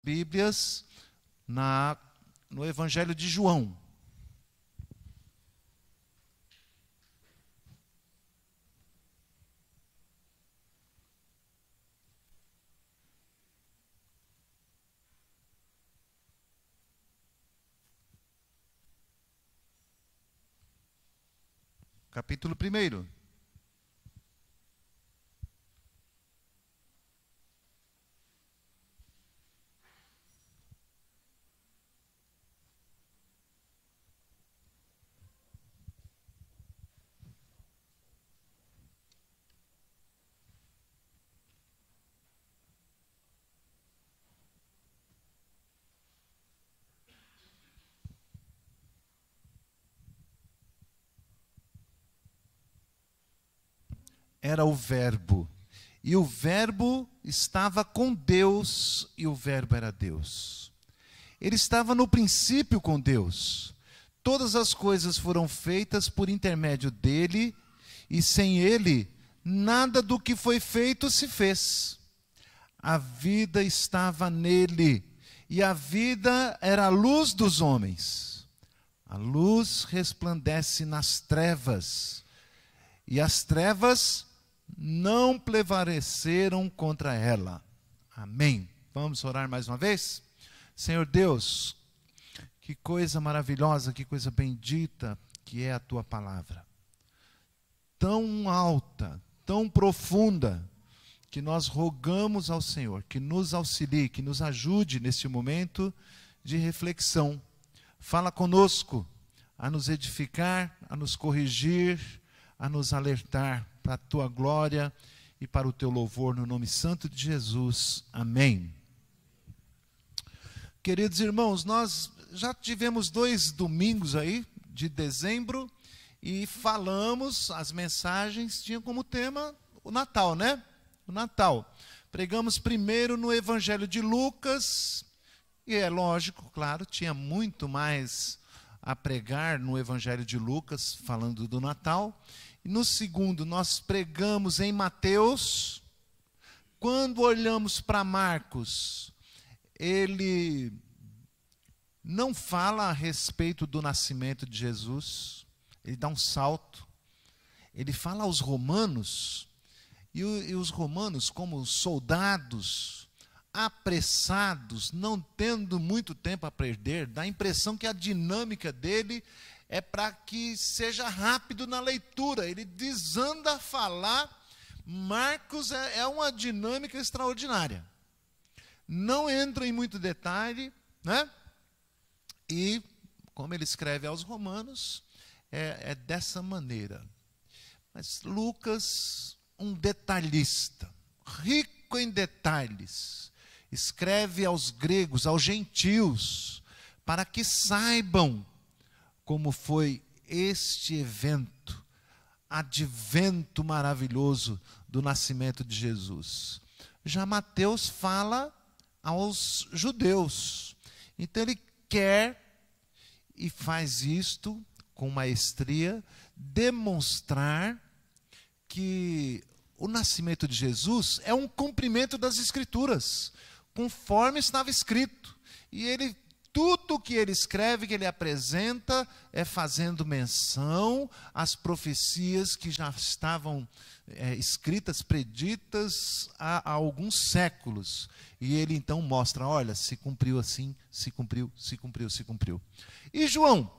Bíblias no Evangelho de João. Capítulo 1. Era o Verbo, e o Verbo estava com Deus, e o Verbo era Deus. Ele estava no princípio com Deus. Todas as coisas foram feitas por intermédio dele, e sem ele, nada do que foi feito se fez. A vida estava nele, e a vida era a luz dos homens. A luz resplandece nas trevas, e as trevas não prevaleceram contra ela. Amém. Vamos orar mais uma vez? Senhor Deus, que coisa maravilhosa, que coisa bendita que é a tua palavra. Tão alta, tão profunda, que nós rogamos ao Senhor que nos auxilie, que nos ajude neste momento de reflexão. Fala conosco, a nos edificar, a nos corrigir, a nos alertar para a tua glória e para o teu louvor, no nome santo de Jesus. Amém. Queridos irmãos, nós já tivemos 2 domingos aí de dezembro e falamos, as mensagens tinham como tema o Natal, né? O Natal. Pregamos primeiro no Evangelho de Lucas, e é lógico, claro, tinha muito mais a pregar no Evangelho de Lucas, falando do Natal. E no segundo, nós pregamos em Mateus. Quando olhamos para Marcos, ele não fala a respeito do nascimento de Jesus, ele dá um salto. Ele fala aos romanos, e os romanos, como soldados, apressados, não tendo muito tempo a perder, dá a impressão que a dinâmica dele é para que seja rápido na leitura. Ele desanda a falar. Marcos é uma dinâmica extraordinária. Não entra em muito detalhe, né? E, como ele escreve aos romanos, é dessa maneira. Mas Lucas, um detalhista, rico em detalhes, escreve aos gregos, aos gentios, para que saibam como foi este evento, advento maravilhoso do nascimento de Jesus. Já Mateus fala aos judeus. Então ele quer, e faz isto com maestria, demonstrar que o nascimento de Jesus é um cumprimento das Escrituras, conforme estava escrito. E ele, tudo que ele escreve, que ele apresenta, é fazendo menção às profecias que já estavam escritas, preditas há alguns séculos. E ele então mostra, olha, se cumpriu assim, se cumpriu, se cumpriu, se cumpriu. E João?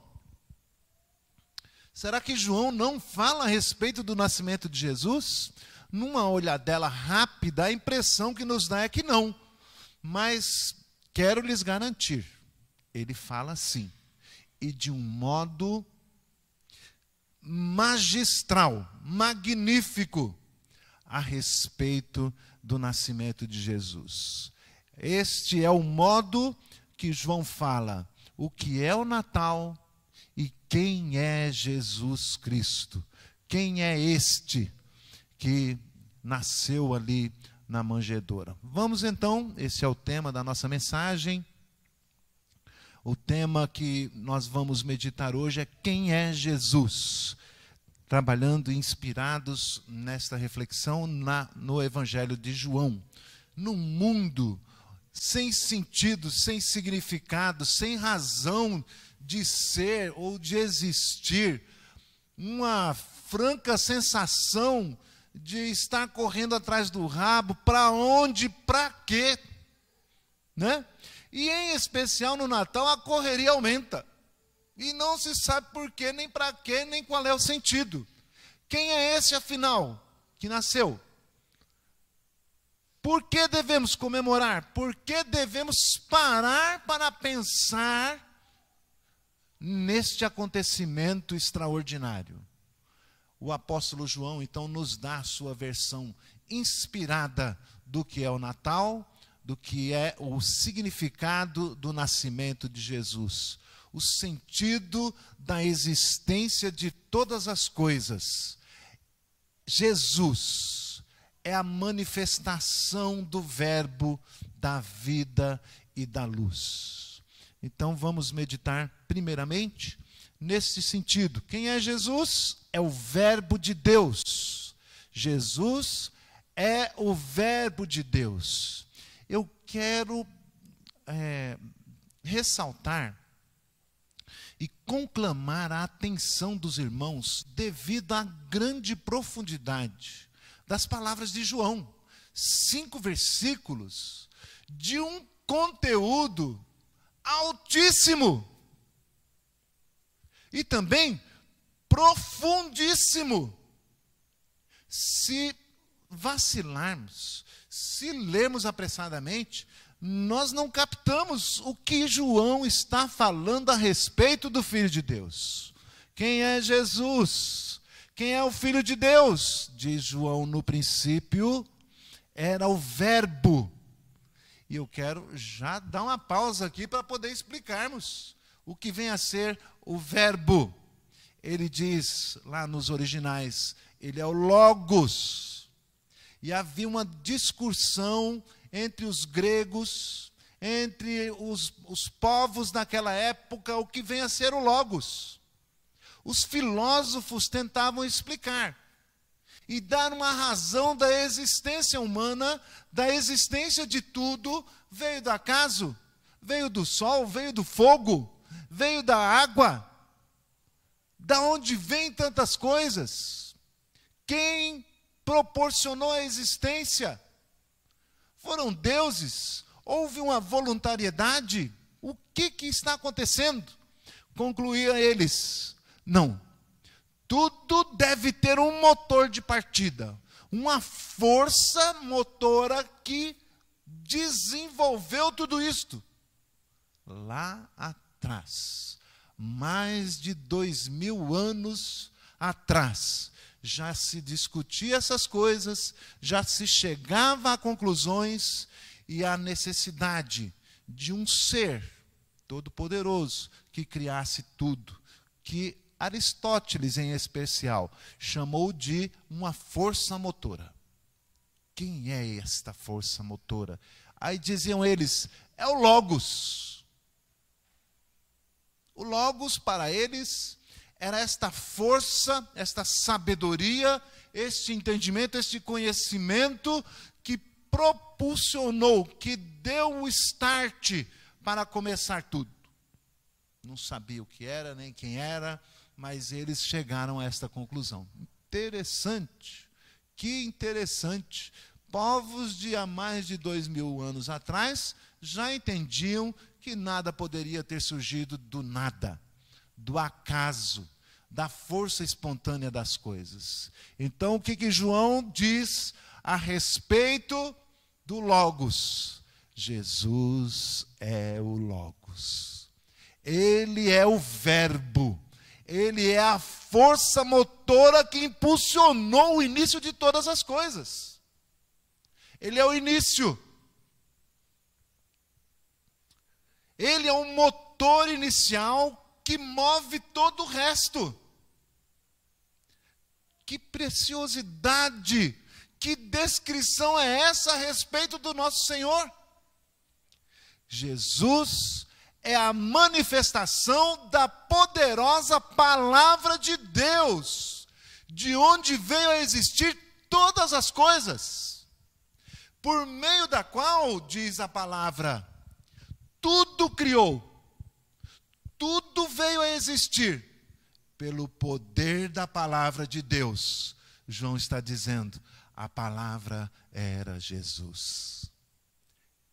Será que João não fala a respeito do nascimento de Jesus? Numa olhadela rápida, a impressão que nos dá é que não. Mas quero lhes garantir, ele fala sim, e de um modo magistral, magnífico, a respeito do nascimento de Jesus. Este é o modo que João fala, o que é o Natal e quem é Jesus Cristo. Quem é este que nasceu ali na manjedoura? Vamos então, esse é o tema da nossa mensagem. O tema que nós vamos meditar hoje é quem é Jesus, trabalhando inspirados nesta reflexão no Evangelho de João. Num mundo sem sentido, sem significado, sem razão de ser ou de existir, uma franca sensação de estar correndo atrás do rabo, para onde, para quê, né? E em especial no Natal a correria aumenta, e não se sabe por quê, nem para quê, nem qual é o sentido. Quem é esse afinal que nasceu? Por que devemos comemorar? Por que devemos parar para pensar neste acontecimento extraordinário? O apóstolo João, então, nos dá a sua versão inspirada do que é o Natal, do que é o significado do nascimento de Jesus, o sentido da existência de todas as coisas. Jesus é a manifestação do Verbo, da vida e da luz. Então vamos meditar primeiramente nesse sentido. Quem é Jesus? É o Verbo de Deus. Jesus é o Verbo de Deus. Eu quero ressaltar e conclamar a atenção dos irmãos devido à grande profundidade das palavras de João. 5 versículos de um conteúdo altíssimo e também profundíssimo. Se vacilarmos, se lermos apressadamente, nós não captamos o que João está falando a respeito do Filho de Deus. Quem é Jesus? Quem é o Filho de Deus? Diz João: no princípio era o Verbo. E eu quero já dar uma pausa aqui para poder explicarmos o que vem a ser o Verbo. Ele diz lá nos originais, ele é o Logos. E havia uma discussão entre os gregos, entre os povos daquela época, o que vem a ser o Logos. Os filósofos tentavam explicar e dar uma razão da existência humana, da existência de tudo. Veio do acaso, veio do sol, veio do fogo, veio da água. Da onde vêm tantas coisas? Quem proporcionou a existência? Foram deuses? Houve uma voluntariedade? O que está acontecendo? Concluíam eles: não, tudo deve ter um motor de partida, uma força motora que desenvolveu tudo isto. Lá atrás, mais de 2000 anos atrás, já se discutia essas coisas, já se chegava a conclusões e a necessidade de um ser todo-poderoso que criasse tudo, que Aristóteles, em especial, chamou de uma força motora. Quem é esta força motora? Aí diziam eles: é o Logos. O Logos, para eles, era esta força, esta sabedoria, este entendimento, este conhecimento que propulsionou, que deu o start para começar tudo. Não sabia o que era, nem quem era, mas eles chegaram a esta conclusão. Interessante, que interessante. Povos de há mais de 2000 anos atrás já entendiam que nada poderia ter surgido do nada, do acaso, da força espontânea das coisas. Então, o que João diz a respeito do Logos? Jesus é o Logos. Ele é o Verbo. Ele é a força motora que impulsionou o início de todas as coisas. Ele é o início. Ele é um motor inicial que move todo o resto. Que preciosidade, que descrição é essa a respeito do nosso Senhor? Jesus é a manifestação da poderosa palavra de Deus, de onde veio a existir todas as coisas. por meio da qual, diz a palavra, tudo criou, tudo veio a existir, pelo poder da palavra de Deus. João está dizendo, a palavra era Jesus.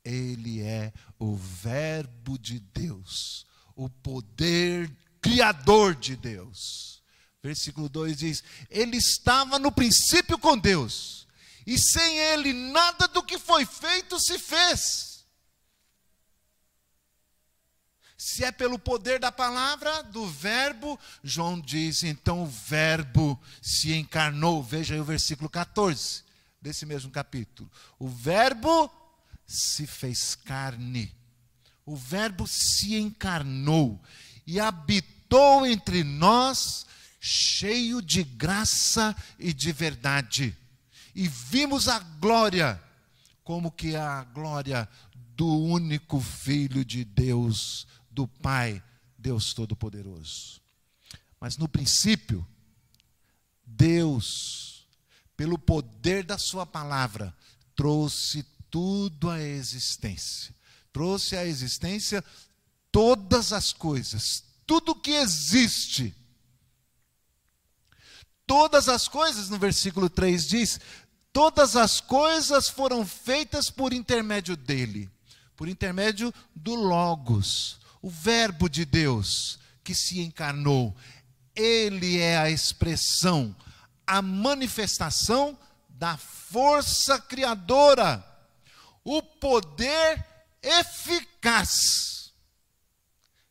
Ele é o verbo de Deus, o poder criador de Deus. Versículo 2 diz, ele estava no princípio com Deus, e sem ele nada do que foi feito se fez. Se é pelo poder da palavra, do verbo, João diz, então o verbo se encarnou. Veja aí o versículo 14, desse mesmo capítulo. O verbo se fez carne. O verbo se encarnou e habitou entre nós, cheio de graça e de verdade. E vimos a glória, como que a glória do único Filho de Deus, do Pai, Deus Todo-Poderoso. Mas no princípio, Deus, pelo poder da sua palavra, trouxe tudo à existência. Trouxe à existência todas as coisas, tudo que existe. Todas as coisas, no versículo 3 diz, todas as coisas foram feitas por intermédio dele, por intermédio do Logos, o verbo de Deus que se encarnou. Ele é a expressão, a manifestação da força criadora, o poder eficaz.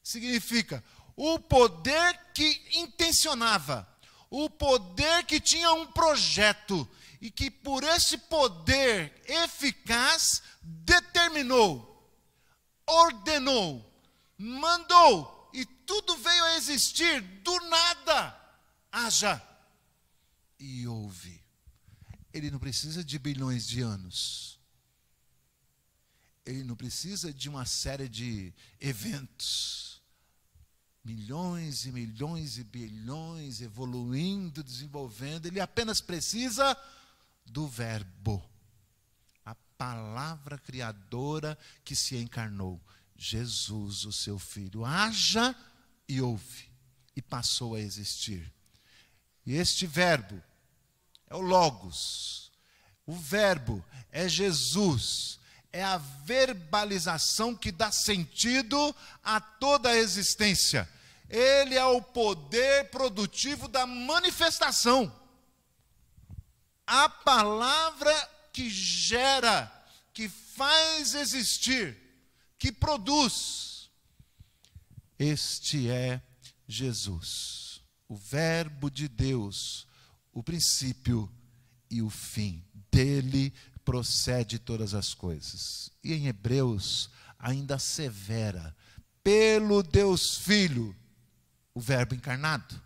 Significa, o poder que intencionava, o poder que tinha um projeto, e que por esse poder eficaz determinou, ordenou, mandou, e tudo veio a existir do nada. Haja e houve. Ele não precisa de bilhões de anos. Ele não precisa de uma série de eventos. Milhões e milhões e bilhões evoluindo, desenvolvendo. Ele apenas precisa do verbo. A palavra criadora que se encarnou. Jesus, o seu Filho. Haja e houve. E passou a existir. E este verbo é o Logos. O verbo é Jesus. É a verbalização que dá sentido a toda a existência. Ele é o poder produtivo da manifestação. A palavra que gera, que faz existir, que produz. Este é Jesus, o verbo de Deus, o princípio e o fim. Dele procede todas as coisas. E em Hebreus ainda assevera, pelo Deus Filho, o verbo encarnado,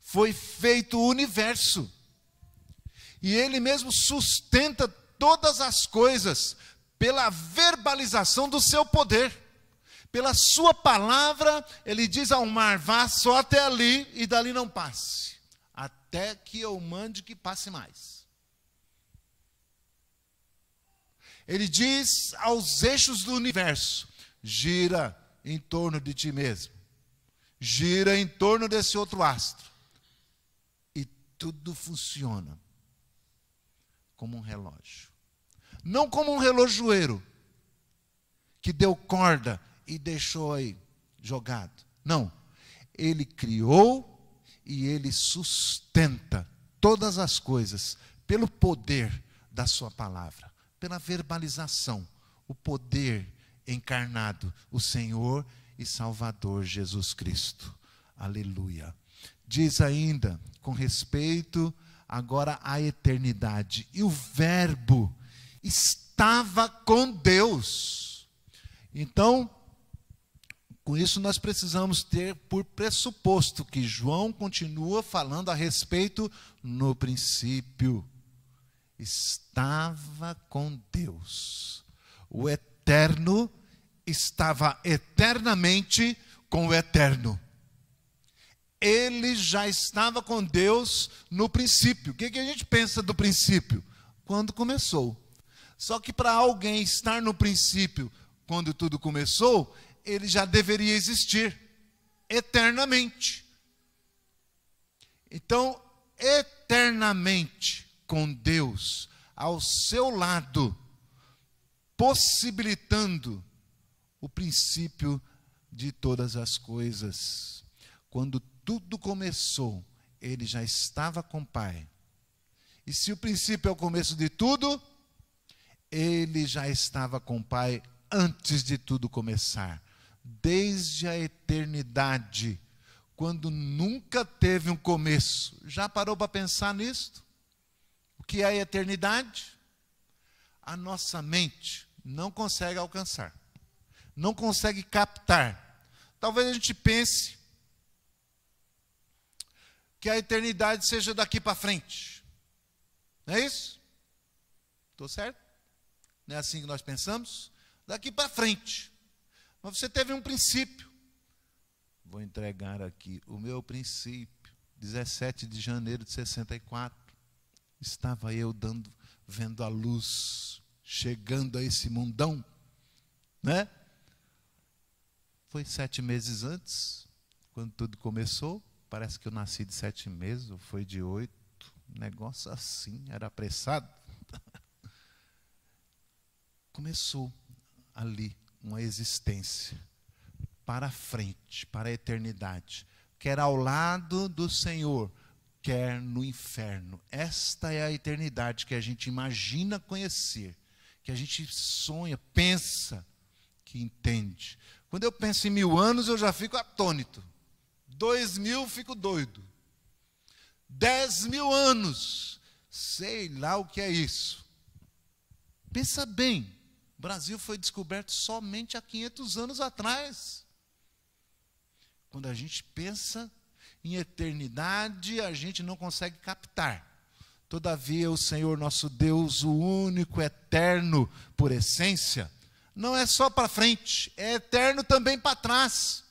foi feito o universo. E ele mesmo sustenta todas as coisas pela verbalização do seu poder. Pela sua palavra, ele diz ao mar, vá só até ali e dali não passe, até que eu mande que passe mais. Ele diz aos eixos do universo, gira em torno de ti mesmo, gira em torno desse outro astro, e tudo funciona como um relógio. Não como um relojoeiro, que deu corda e deixou aí jogado. Não, ele criou e ele sustenta todas as coisas pelo poder da sua palavra, pela verbalização, o poder encarnado, o Senhor e Salvador Jesus Cristo. Aleluia. Diz ainda, com respeito agora à eternidade, e o verbo estava com Deus. Então, com isso nós precisamos ter por pressuposto que João continua falando a respeito no princípio. Estava com Deus. O eterno estava eternamente com o eterno. Ele já estava com Deus no princípio. O que a gente pensa do princípio? Quando começou. Só que para alguém estar no princípio, quando tudo começou, ele já deveria existir eternamente. Então, eternamente com Deus ao seu lado, possibilitando o princípio de todas as coisas. Quando tudo começou, ele já estava com o Pai. E se o princípio é o começo de tudo, ele já estava com o Pai antes de tudo começar. Desde a eternidade, quando nunca teve um começo. Já parou para pensar nisto? O que é a eternidade? A nossa mente não consegue alcançar, não consegue captar. Talvez a gente pense que a eternidade seja daqui para frente. Não é isso? Estou certo? Não é assim que nós pensamos? Daqui para frente. Mas você teve um princípio. Vou entregar aqui o meu princípio. 17 de janeiro de 64. Estava eu vendo a luz, chegando a esse mundão, né? Foi 7 meses antes, quando tudo começou. Parece que eu nasci de 7 meses, ou foi de 8. Negócio assim, era apressado. Começou ali uma existência para a frente, para a eternidade, quer ao lado do Senhor, quer no inferno. Esta é a eternidade que a gente imagina conhecer, que a gente sonha, pensa, que entende. Quando eu penso em 1000 anos, eu já fico atônito. 2000, fico doido. 10.000 anos, sei lá o que é isso. Pensa bem, o Brasil foi descoberto somente há 500 anos atrás. Quando a gente pensa em eternidade, a gente não consegue captar. Todavia, o Senhor nosso Deus, o único, eterno por essência, não é só para frente, é eterno também para trás.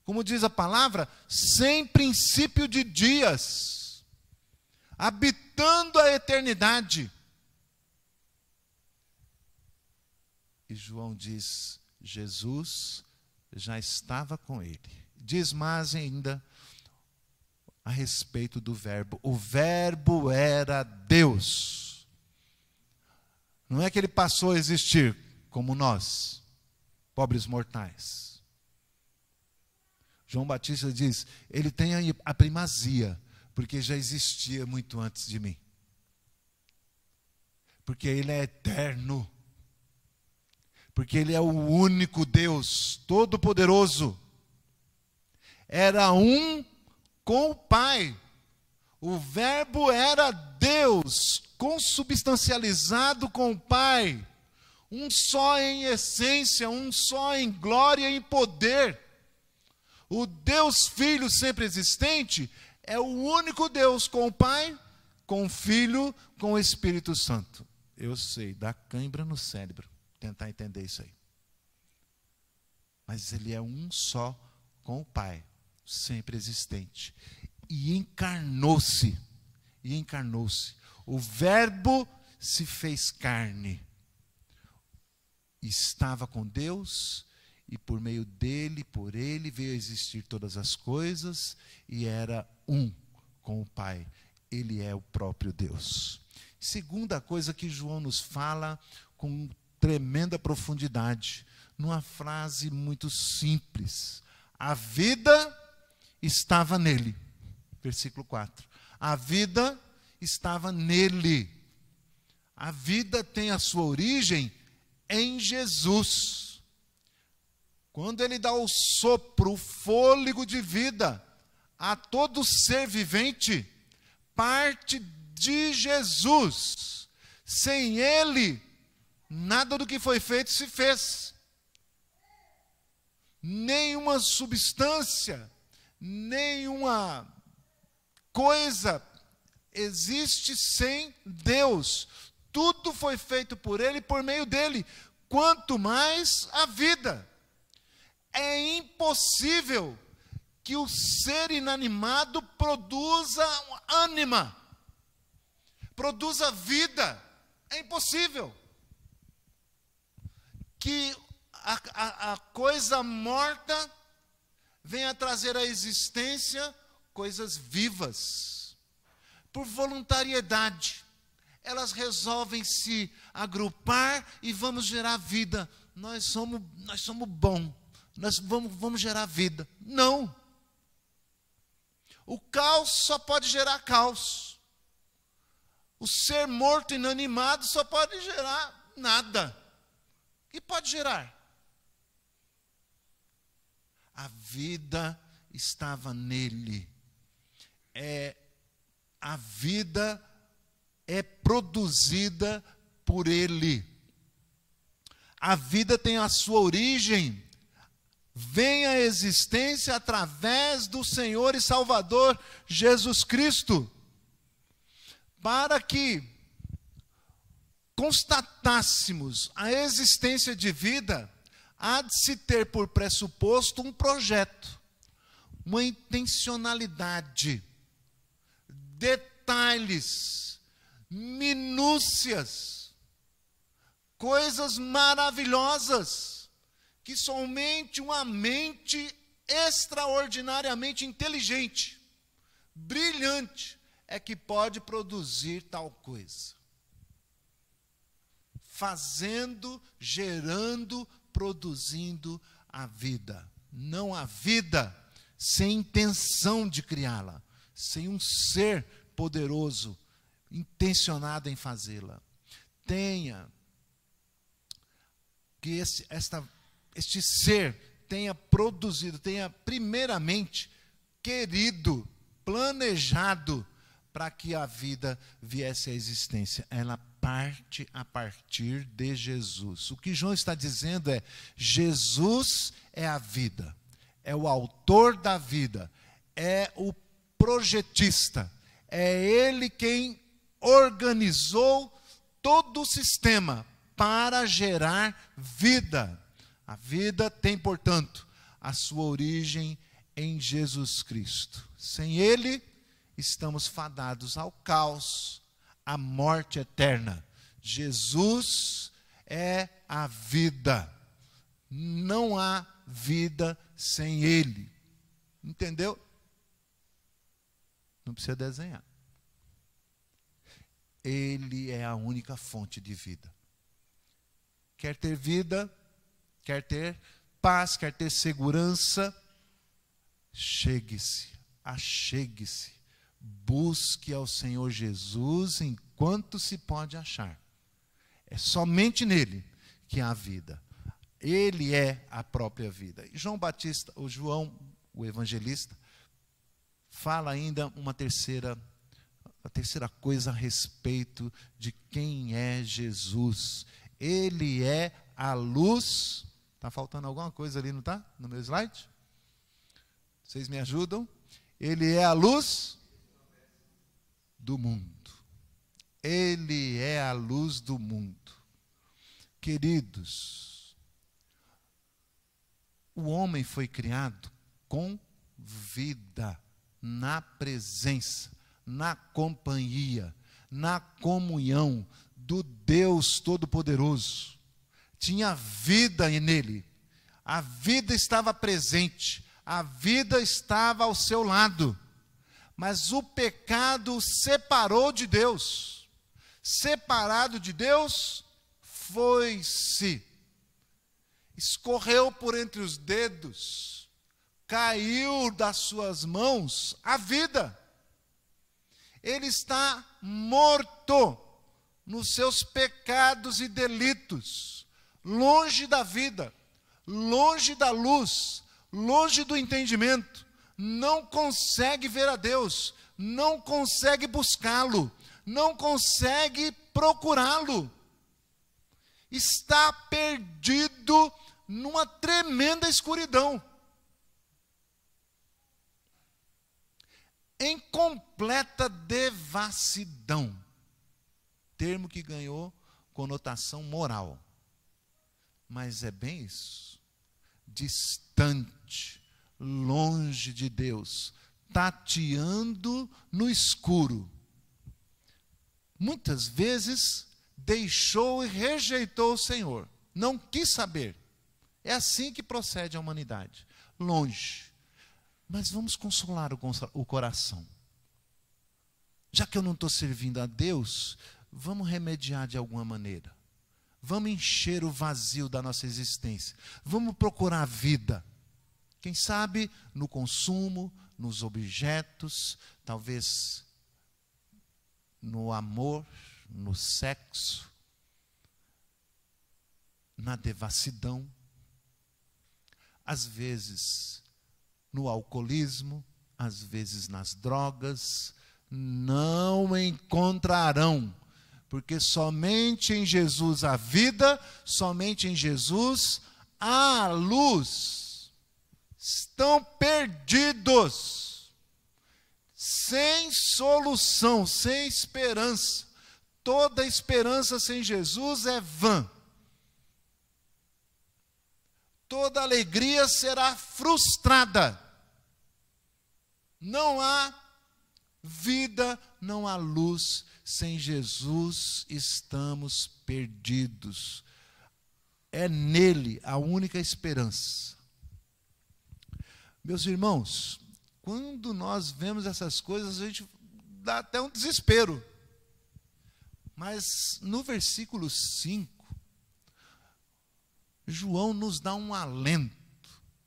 Como diz a palavra, sem princípio de dias, habitando a eternidade. E João diz, Jesus já estava com ele. Diz mais ainda a respeito do verbo. O verbo era Deus. Não é que ele passou a existir como nós, pobres mortais. João Batista diz, ele tem a primazia, porque já existia muito antes de mim. Porque ele é eterno. Porque ele é o único Deus, todo-poderoso. Era um com o Pai. O verbo era Deus, consubstancializado com o Pai. Um só em essência, um só em glória e em poder. O Deus Filho sempre existente é o único Deus com o Pai, com o Filho, com o Espírito Santo. Eu sei, dá cãibra no cérebro tentar entender isso aí. Mas ele é um só com o Pai, sempre existente. E encarnou-se. O Verbo se fez carne. Estava com Deus, e por meio dele, por ele, veio a existir todas as coisas, e era um com o Pai. Ele é o próprio Deus. Segunda coisa que João nos fala com tremenda profundidade, numa frase muito simples. A vida estava nele. Versículo 4. A vida estava nele. A vida tem a sua origem em Jesus. Quando ele dá o sopro, o fôlego de vida a todo ser vivente, parte de Jesus. Sem ele, nada do que foi feito se fez. Nenhuma substância, nenhuma coisa existe sem Deus. Tudo foi feito por ele e por meio dele. Quanto mais a vida. É impossível que o ser inanimado produza ânima, produza vida. É impossível que a coisa morta venha trazer à existência coisas vivas. Por voluntariedade, elas resolvem se agrupar e vamos gerar vida. Nós somos bons, nós vamos gerar vida. Não. O caos só pode gerar caos. O ser morto, inanimado, só pode gerar nada. O que pode gerar? A vida estava nele. A vida é produzida por ele. A vida tem a sua origem, vem à existência através do Senhor e Salvador Jesus Cristo. Para que constatássemos a existência de vida, há de se ter por pressuposto um projeto, uma intencionalidade, detalhes, minúcias, coisas maravilhosas, que somente uma mente extraordinariamente inteligente, brilhante, é que pode produzir tal coisa. Fazendo, gerando, produzindo a vida. Não a vida sem intenção de criá-la, sem um ser poderoso, intencionado em fazê-la. Tenha que este ser tenha produzido, tenha primeiramente querido, planejado, para que a vida viesse à existência. Ela parte a partir de Jesus. O que João está dizendo é: Jesus é a vida, é o autor da vida, é o projetista, é ele quem organizou todo o sistema para gerar vida. A vida tem, portanto, a sua origem em Jesus Cristo. Sem ele, estamos fadados ao caos, à morte eterna. Jesus é a vida. Não há vida sem ele. Entendeu? Não precisa desenhar. Ele é a única fonte de vida. Quer ter vida, quer ter paz, quer ter segurança, chegue-se, achegue-se, busque ao Senhor Jesus enquanto se pode achar. É somente nele que há vida. Ele é a própria vida. E João Batista, ou João, o evangelista, fala ainda a terceira coisa a respeito de quem é Jesus. Ele é a luz. Está faltando alguma coisa ali, não está? No meu slide? Vocês me ajudam? Ele é a luz do mundo. Ele é a luz do mundo. Queridos, o homem foi criado com vida, na presença, na companhia, na comunhão do Deus Todo-Poderoso. Tinha vida nele, a vida estava presente, a vida estava ao seu lado, mas o pecado separou de Deus. Separado de Deus, foi-se, escorreu por entre os dedos, caiu das suas mãos a vida. Ele está morto nos seus pecados e delitos, longe da vida, longe da luz, longe do entendimento, não consegue ver a Deus, não consegue buscá-lo, não consegue procurá-lo. Está perdido numa tremenda escuridão, em completa devassidão, termo que ganhou conotação moral, mas é bem isso, distante, longe de Deus, tateando no escuro, muitas vezes deixou e rejeitou o Senhor, não quis saber. É assim que procede a humanidade, longe. Mas vamos consolar o coração. Já que eu não estou servindo a Deus, vamos remediar de alguma maneira. Vamos encher o vazio da nossa existência. Vamos procurar a vida. Quem sabe no consumo, nos objetos, talvez no amor, no sexo, na devassidão, às vezes no alcoolismo, às vezes nas drogas. Não encontrarão, porque somente em Jesus há vida, somente em Jesus há luz. Estão perdidos, sem solução, sem esperança. Toda esperança sem Jesus é vã. Toda alegria será frustrada. Não há vida, não há luz. Sem Jesus estamos perdidos. É nele a única esperança. Meus irmãos, quando nós vemos essas coisas, a gente dá até um desespero. Mas no versículo 5, João nos dá um alento,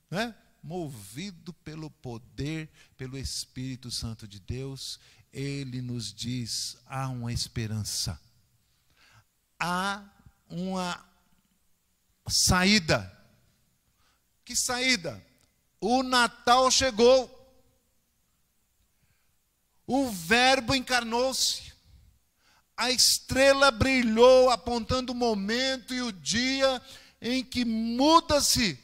né? Movido pelo poder, pelo Espírito Santo de Deus, ele nos diz: há uma esperança, há uma saída. Que saída? O Natal chegou, o Verbo encarnou-se, a estrela brilhou, apontando o momento e o dia em que muda-se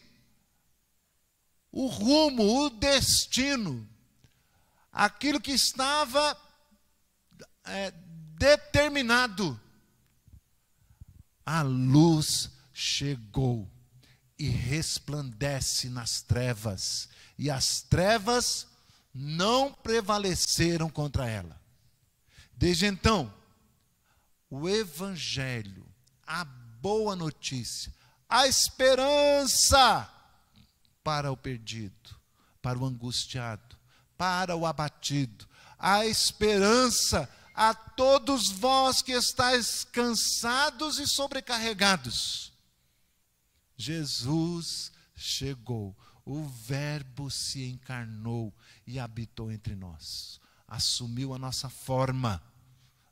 o rumo, o destino, aquilo que estava determinado. A luz chegou e resplandece nas trevas, e as trevas não prevaleceram contra ela. Desde então, o Evangelho, a boa notícia, a esperança para o perdido, para o angustiado, para o abatido, a esperança a todos vós que estáis cansados e sobrecarregados. Jesus chegou, o Verbo se encarnou e habitou entre nós, assumiu a nossa forma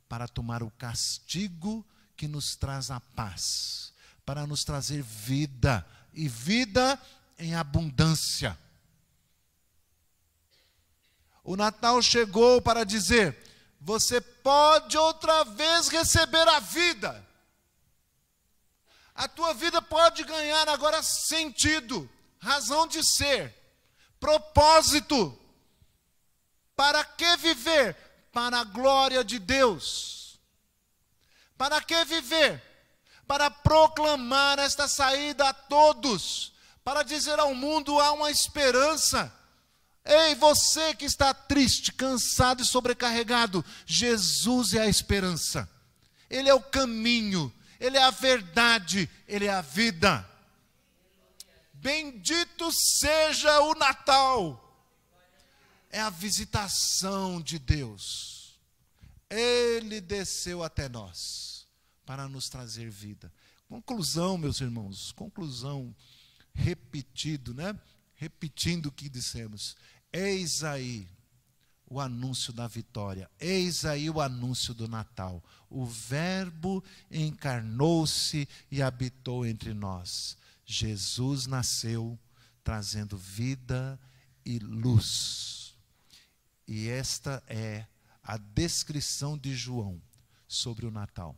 para tomar o castigo que nos traz a paz, para nos trazer vida, e vida em abundância. O Natal chegou para dizer: você pode outra vez receber a vida. A tua vida pode ganhar agora sentido, razão de ser, propósito. Para que viver? Para a glória de Deus. Para que viver? Para proclamar esta saída a todos, para dizer ao mundo: há uma esperança. Ei, você que está triste, cansado e sobrecarregado, Jesus é a esperança. Ele é o caminho, Ele é a verdade, Ele é a vida. Bendito seja o Natal. É a visitação de Deus. Ele desceu até nós para nos trazer vida. Conclusão, meus irmãos, conclusão, repetindo o que dissemos. Eis aí o anúncio da vitória, eis aí o anúncio do Natal. O Verbo encarnou-se e habitou entre nós. Jesus nasceu trazendo vida e luz. E esta é a descrição de João sobre o Natal.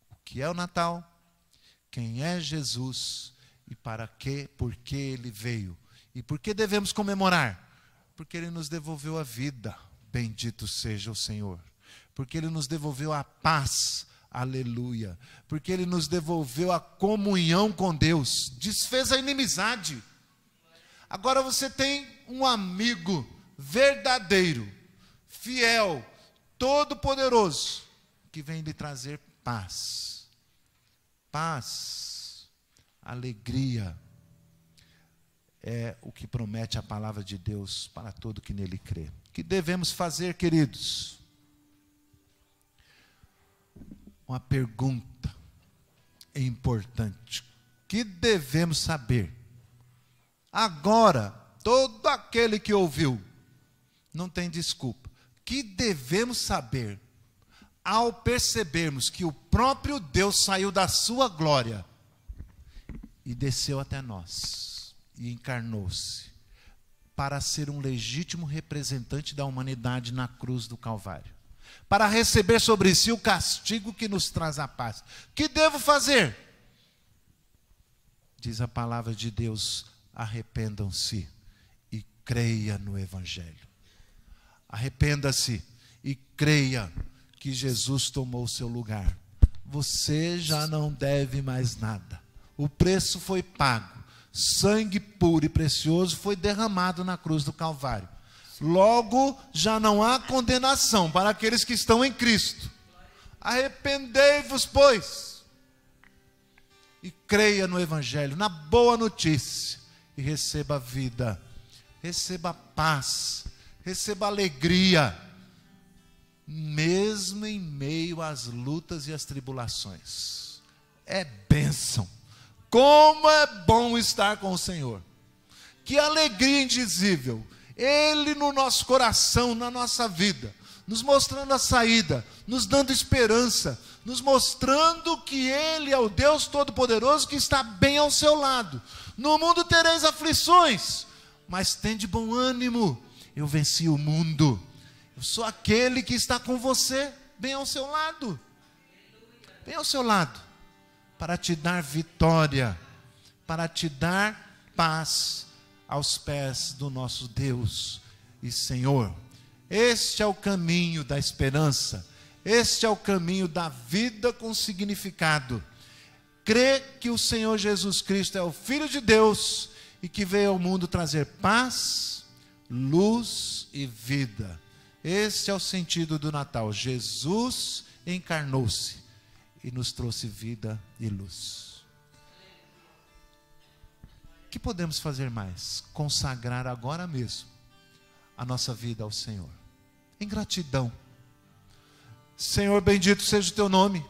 O que é o Natal? Quem é Jesus? E para quê? Por que ele veio? E por que devemos comemorar? Porque ele nos devolveu a vida, bendito seja o Senhor. Porque ele nos devolveu a paz, aleluia. Porque ele nos devolveu a comunhão com Deus, desfez a inimizade. Agora você tem um amigo verdadeiro, fiel, todo-poderoso, que vem lhe trazer paz. Paz, alegria, é o que promete a palavra de Deus para todo que nele crê. O que devemos fazer, queridos? Uma pergunta importante. O que devemos saber? Agora, todo aquele que ouviu, não tem desculpa. O que devemos saber ao percebermos que o próprio Deus saiu da sua glória e desceu até nós e encarnou-se para ser um legítimo representante da humanidade na cruz do Calvário, para receber sobre si o castigo que nos traz a paz. O que devo fazer? Diz a palavra de Deus: arrependam-se e creia no Evangelho. Arrependa-se e creia que Jesus tomou o seu lugar. Você já não deve mais nada. O preço foi pago. Sangue puro e precioso foi derramado na cruz do Calvário. Logo, já não há condenação para aqueles que estão em Cristo. Arrependei-vos, pois, e creia no Evangelho, na boa notícia, e receba a vida, receba a paz, receba a alegria, mesmo em meio às lutas e às tribulações. É bênção. Como é bom estar com o Senhor. Que alegria indizível. Ele no nosso coração, na nossa vida, nos mostrando a saída, nos dando esperança, nos mostrando que Ele é o Deus Todo-Poderoso que está bem ao seu lado. No mundo tereis aflições, mas tende bom ânimo. Eu venci o mundo. Eu sou aquele que está com você, bem ao seu lado. Bem ao seu lado. Para te dar vitória, para te dar paz aos pés do nosso Deus e Senhor. Este é o caminho da esperança, este é o caminho da vida com significado. Crê que o Senhor Jesus Cristo é o Filho de Deus e que veio ao mundo trazer paz, luz e vida. Este é o sentido do Natal. Jesus encarnou-se e nos trouxe vida e luz. O que podemos fazer mais? Consagrar agora mesmo a nossa vida ao Senhor, em gratidão. Senhor, bendito seja o teu nome.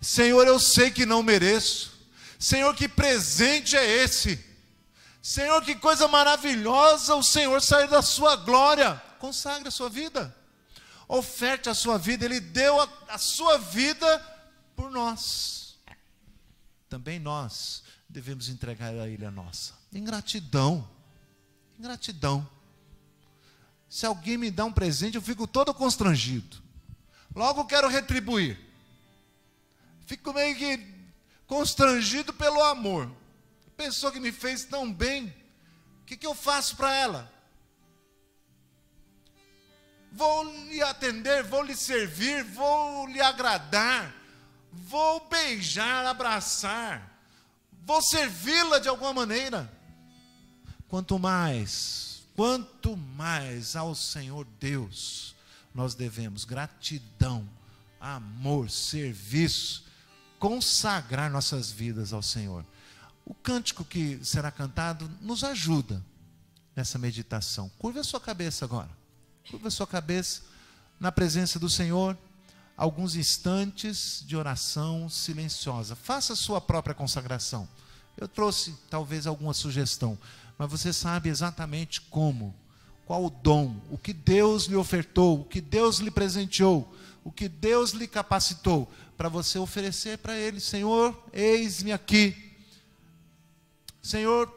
Senhor, eu sei que não mereço. Senhor, que presente é esse? Senhor, que coisa maravilhosa o Senhor sair da sua glória. Consagre a sua vida, oferte a sua vida. Ele deu a sua vida por nós. Também nós devemos entregar a Ele a nossa, em gratidão. Em gratidão. Se alguém me dá um presente, eu fico todo constrangido. Logo quero retribuir. Fico meio que constrangido pelo amor. A pessoa que me fez tão bem, o que eu faço para ela? Vou lhe atender, vou lhe servir, vou lhe agradar, vou beijar, abraçar, vou servi-la de alguma maneira. Quanto mais ao Senhor Deus nós devemos gratidão, amor, serviço, consagrar nossas vidas ao Senhor. O cântico que será cantado nos ajuda nessa meditação. Curva a sua cabeça agora. Curva a sua cabeça na presença do Senhor. Alguns instantes de oração silenciosa. Faça a sua própria consagração. Eu trouxe talvez alguma sugestão, mas você sabe exatamente como, qual o dom, o que Deus lhe ofertou, o que Deus lhe presenteou, o que Deus lhe capacitou, para você oferecer para Ele. Senhor, eis-me aqui. Senhor,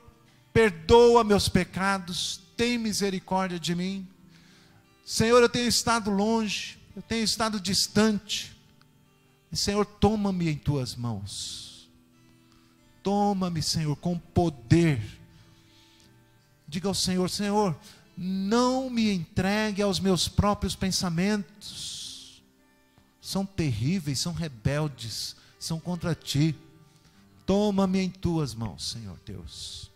perdoa meus pecados, tem misericórdia de mim. Senhor, eu tenho estado longe, eu tenho estado distante. E, Senhor, toma-me em tuas mãos. Toma-me, Senhor, com poder. Diga ao Senhor: Senhor, não me entregue aos meus próprios pensamentos. São terríveis, são rebeldes, são contra ti. Toma-me em tuas mãos, Senhor Deus.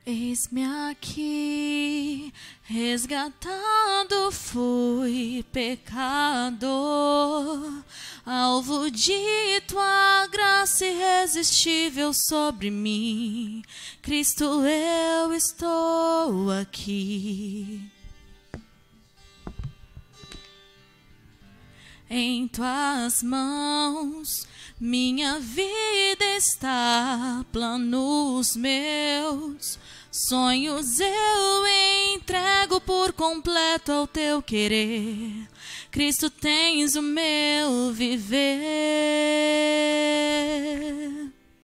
Eis-me aqui, resgatado fui, pecador, alvo de tua graça irresistível sobre mim. Cristo, eu estou aqui. Em tuas mãos minha vida está, planos meus, sonhos eu entrego por completo ao teu querer. Cristo, tens o meu viver.